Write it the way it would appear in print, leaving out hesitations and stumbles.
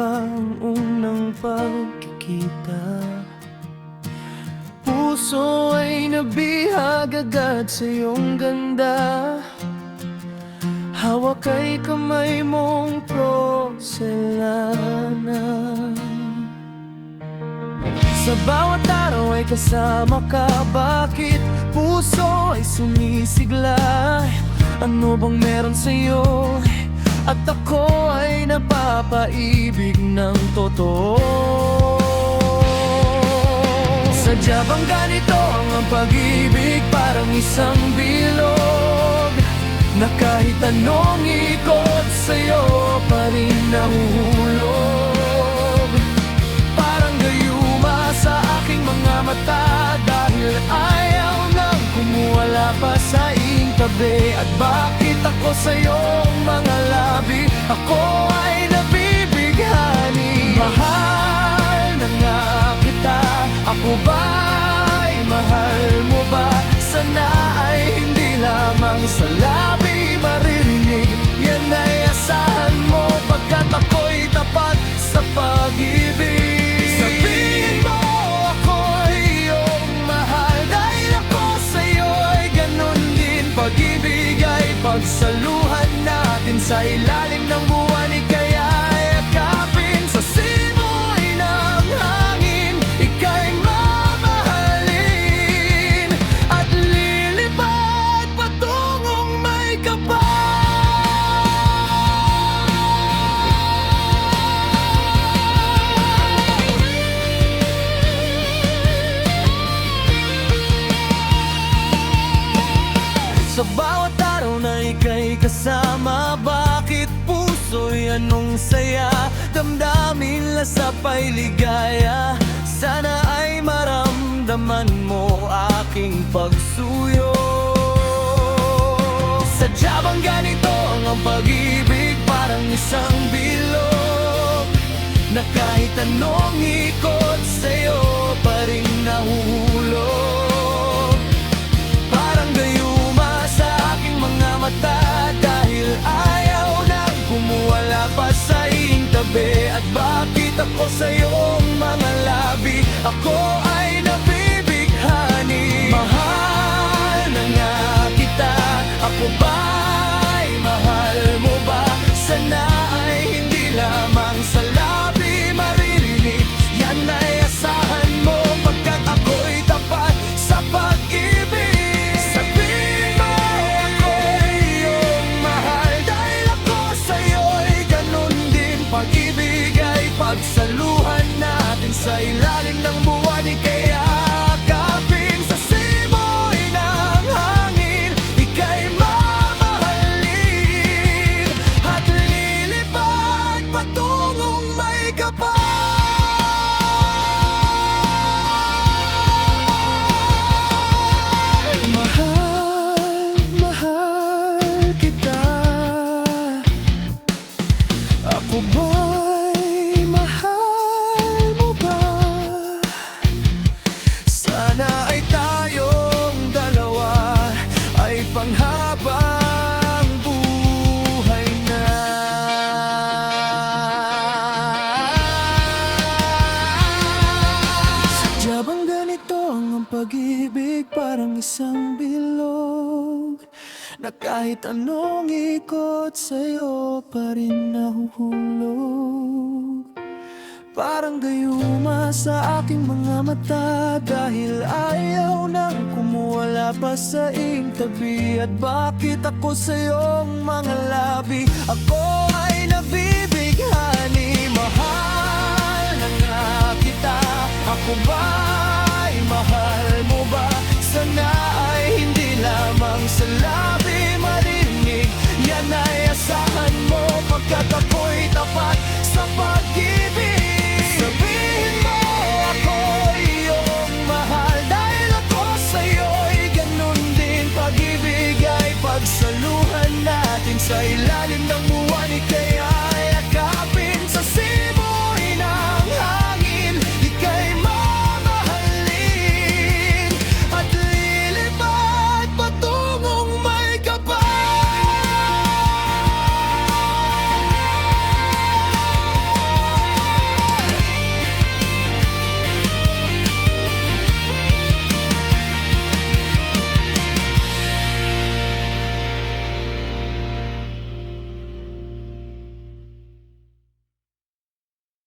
ang unang pagkikita, puso ay nabihag agad sa iyong ganda. Hawak ay kamay mong porselana. Sa bawat araw ay kasama ka, bakit puso ay sumisigla? Ano bang meron sa'yo? At ako ay napapaibig ng totoo. Sadya bang ganito ang pag-ibig? Parang isang bilog na kahit anong ikot sa'yo pa rin nahuhulog. Parang gayuma sa aking mga mata, dahil ayaw nang kumuwala pa sa iyong tabi. At bakit ako sa iyong mga labi, ako ay nabibighani. Mahal na nga kita, ako ba'y mahal mo ba? Sana ay hindi lamang sa labi maririnig, yan ay asahan mo, pagkat ako'y tapat sa pag-ibig. Sabihin mo ako'y iyong mahal, dahil ako sa'yo ay ganun din. Pag-ibig ay pagsaluhan natin sa ilalim ng buwan, ika'y yakapin sa simoy ng hangin. Ika'y mamahalin at lilipad patungong may kapal. Sa bawat araw na ika'y kasama, bakit puso'y anong saya? Damdamin lasapay ligaya, sana ay maramdaman mo aking pagsuyo. Sadya bang ganito ang pag-ibig? Parang isang bilog na kahit anong ikot sa'yo pa rin nahuhulog. Parang gayuma sa aking mga mata, dahil ayaw nang kumuwala pa sa iyong tabi. At bakit ako sa iyong mga labi, ako ay nabibighani. Mahal na nga kita, ako ba'y mahal mo ba? Sana ay hindi lamang sa labi maririnig, yan ay asahan mo, pagkat ako'y tapat sa pag-ibig. Sabihin mo ako'y iyong mahal, dahil ako sa'yo'y ganun din. Pag-ibig ay pagsaluhan natin sa ilalim ng buwan, ika'y yakapin sa simoy ng hangin. Ika'y mamahalin at lilipad patungong may kapal. Mahal, mahal kita, ako ba'y mahal mo ba? Sana ay tayong dalawa ay panghabang buhay na. Sadya bang ganito ang pag-ibig? Parang isang bilog na kahit anong ikot sa'yo pa rin nahuhulog. Parang gayuma sa aking mga mata, dahil ayaw nang kumuwala pa sa iyong tabi. At bakit ako sa iyong mga labi, ako ay nabibighani. Mahal na nga kita, ako ba'y mahal mo ba? Sana ay hindi lamang sa labi marinig, yan ay asahan mo, pagkat ako'y tapat